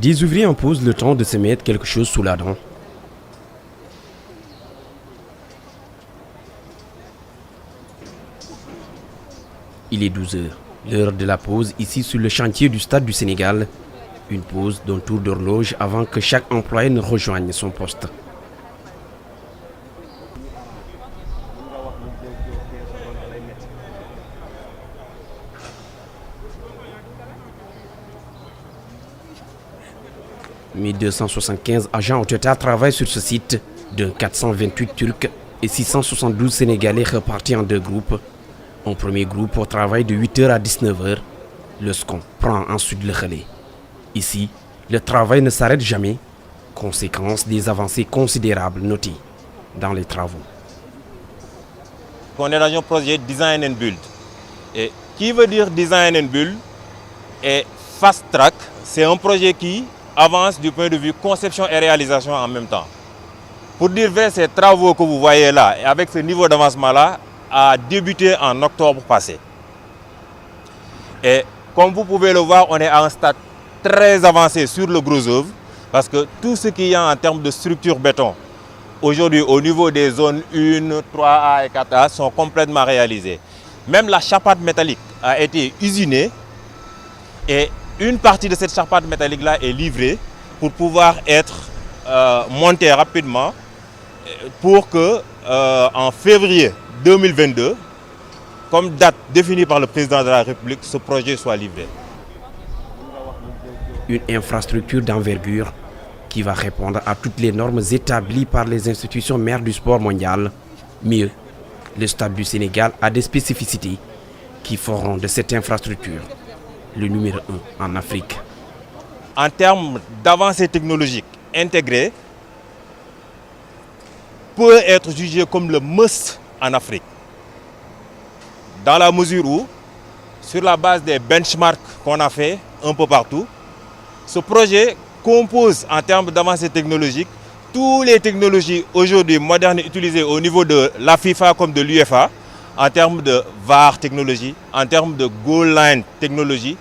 Des ouvriers imposent le temps de se mettre quelque chose sous la dent. Il est 12 heures, l'heure de la pause ici sur le chantier du Stade du Sénégal. Une pause d'un tour d'horloge avant que chaque employé ne rejoigne son poste. « 1275 agents au total travaillent sur ce site, de 428 Turcs et 672 Sénégalais répartis en deux groupes. Un premier groupe au travail de 8h à 19h. Le second prend ensuite le relais. Ici, le travail ne s'arrête jamais, conséquence des avancées considérables notées dans les travaux. On est dans un projet Design and Build. Et qui veut dire Design and Build et Fast Track, c'est un projet qui avance du point de vue conception et réalisation en même temps. Pour dire vrai, ces travaux que vous voyez là, et avec ce niveau d'avancement-là, a débuté en octobre passé. Et comme vous pouvez le voir, on est à un stade très avancé sur le gros œuvre, parce que tout ce qu'il y a en termes de structure béton, aujourd'hui au niveau des zones 1, 3A et 4A, sont complètement réalisés. Même la charpente métallique a été usinée et une partie de cette charpente métallique-là est livrée pour pouvoir être montée rapidement pour que en février 2022, comme date définie par le président de la République, ce projet soit livré. Une infrastructure d'envergure qui va répondre à toutes les normes établies par les institutions mères du sport mondial. Mieux, le Stade du Sénégal a des spécificités qui feront de cette infrastructure le numéro 1 en Afrique. En termes d'avancée technologique intégrée, peut être jugé comme le must en Afrique. Dans la mesure où, sur la base des benchmarks qu'on a fait un peu partout, ce projet compose en termes d'avancée technologique toutes les technologies aujourd'hui modernes utilisées au niveau de la FIFA comme de l'UEFA, en termes de VAR technologie, en termes de goal line technologie,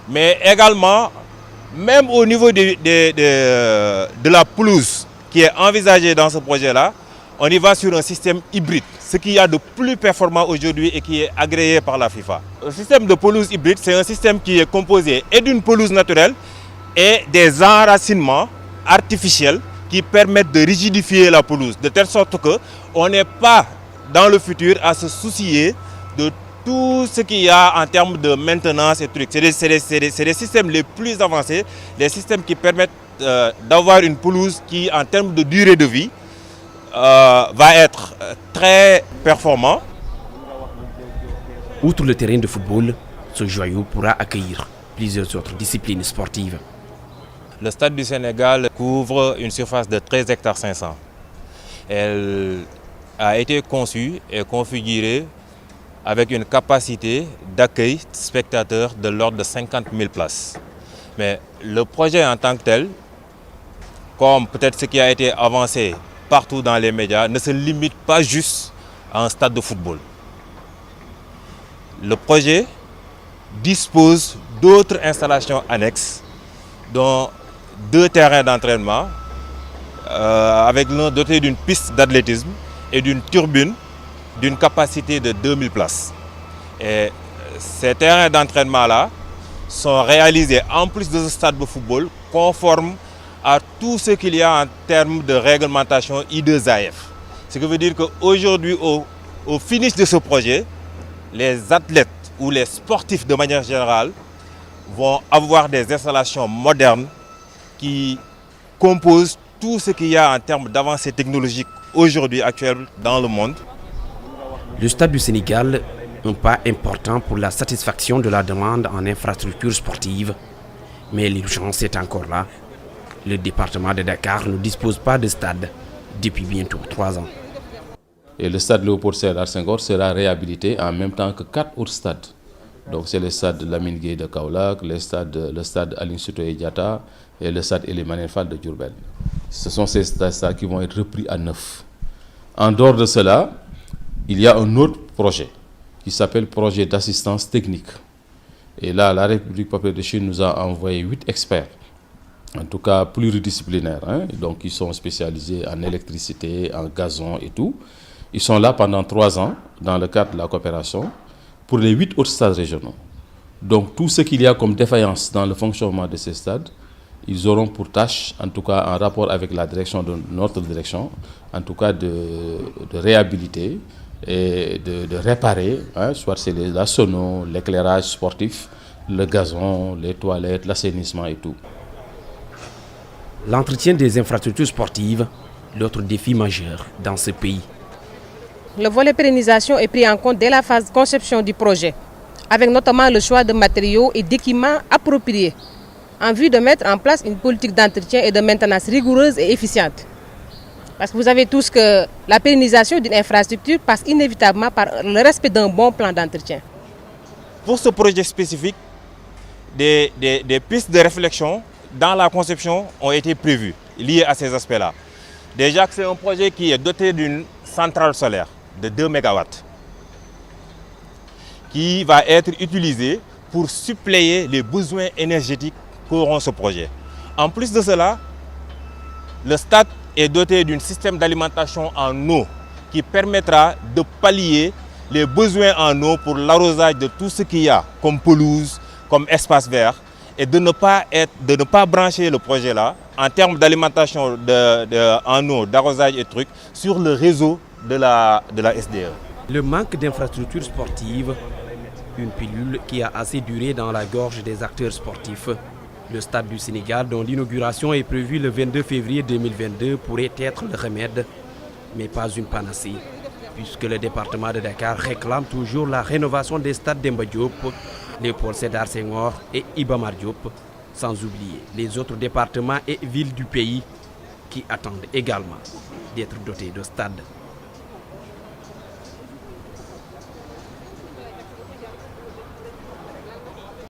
mais également, même au niveau de la pelouse qui est envisagée dans ce projet-là, on y va sur un système hybride, ce qu'il y a de plus performant aujourd'hui et qui est agréé par la FIFA. Le système de pelouse hybride, c'est un système qui est composé et d'une pelouse naturelle et des enracinements artificiels qui permettent de rigidifier la pelouse, de telle sorte qu'on n'est pas dans le futur à se soucier de tout ce qu'il y a en termes de maintenance et trucs. C'est des systèmes les plus avancés, des systèmes qui permettent d'avoir une pelouse qui, en termes de durée de vie, va être très performant. Outre le terrain de football, ce joyau pourra accueillir plusieurs autres disciplines sportives. Le Stade du Sénégal couvre une surface de 13,5 hectares. Elle a été conçue et configurée avec une capacité d'accueil spectateurs de l'ordre de 50 000 places. Mais le projet en tant que tel, comme peut-être ce qui a été avancé partout dans les médias, ne se limite pas juste à un stade de football. Le projet dispose d'autres installations annexes, dont 2 terrains d'entraînement, avec l'un doté d'une piste d'athlétisme et d'une turbine d'une capacité de 2000 places. Et ces terrains d'entraînement-là sont réalisés, en plus de ce stade de football, conformes à tout ce qu'il y a en termes de réglementation I2AF. Ce qui veut dire qu'aujourd'hui, au finish de ce projet, les athlètes ou les sportifs de manière générale vont avoir des installations modernes qui composent tout ce qu'il y a en termes d'avancées technologiques aujourd'hui actuelles dans le monde. Le Stade du Sénégal, un pas important pour la satisfaction de la demande en infrastructures sportives. Mais l'urgence est encore là. Le département de Dakar ne dispose pas de stade depuis bientôt 3 ans. Et le stade Léopold Sédar Senghor sera réhabilité en même temps que 4 autres stades. Donc c'est le stade Lamine Gueye de Kaolack, le stade Aline Sitoé Diatta et le stade Ely Manel Fall de Diourbel. Ce sont ces stades qui vont être repris à neuf. En dehors de cela, il y a un autre projet qui s'appelle projet d'assistance technique. Et là, la République populaire de Chine nous a envoyé 8 experts, en tout cas pluridisciplinaires, hein, donc ils sont spécialisés en électricité, en gazon et tout. Ils sont là pendant 3 ans dans le cadre de la coopération pour les 8 autres stades régionaux. Donc tout ce qu'il y a comme défaillance dans le fonctionnement de ces stades, ils auront pour tâche, en tout cas en rapport avec la direction de notre direction, en tout cas de réhabiliter et de réparer, hein, soit c'est la sono, l'éclairage sportif, le gazon, les toilettes, l'assainissement et tout. L'entretien des infrastructures sportives, l'autre défi majeur dans ce pays. Le volet pérennisation est pris en compte dès la phase de conception du projet, avec notamment le choix de matériaux et d'équipements appropriés, en vue de mettre en place une politique d'entretien et de maintenance rigoureuse et efficiente. Parce que vous savez tous que la pérennisation d'une infrastructure passe inévitablement par le respect d'un bon plan d'entretien. Pour ce projet spécifique, des pistes de réflexion dans la conception ont été prévues, liées à ces aspects-là. Déjà que c'est un projet qui est doté d'une centrale solaire de 2 MW, qui va être utilisée pour suppléer les besoins énergétiques qu'auront ce projet. En plus de cela, le stade est doté d'un système d'alimentation en eau qui permettra de pallier les besoins en eau pour l'arrosage de tout ce qu'il y a comme pelouse, comme espace vert, et de ne pas brancher le projet là en termes d'alimentation en eau, d'arrosage et trucs sur le réseau de la SDE. Le manque d'infrastructures sportives, une pilule qui a assez duré dans la gorge des acteurs sportifs. Le stade du Sénégal, dont l'inauguration est prévue le 22 février 2022, pourrait être le remède, mais pas une panacée, puisque le département de Dakar réclame toujours la rénovation des stades d'Emba Diop, Léopold Sédar Senghor et Iba Mar Diop, sans oublier les autres départements et villes du pays qui attendent également d'être dotés de stades.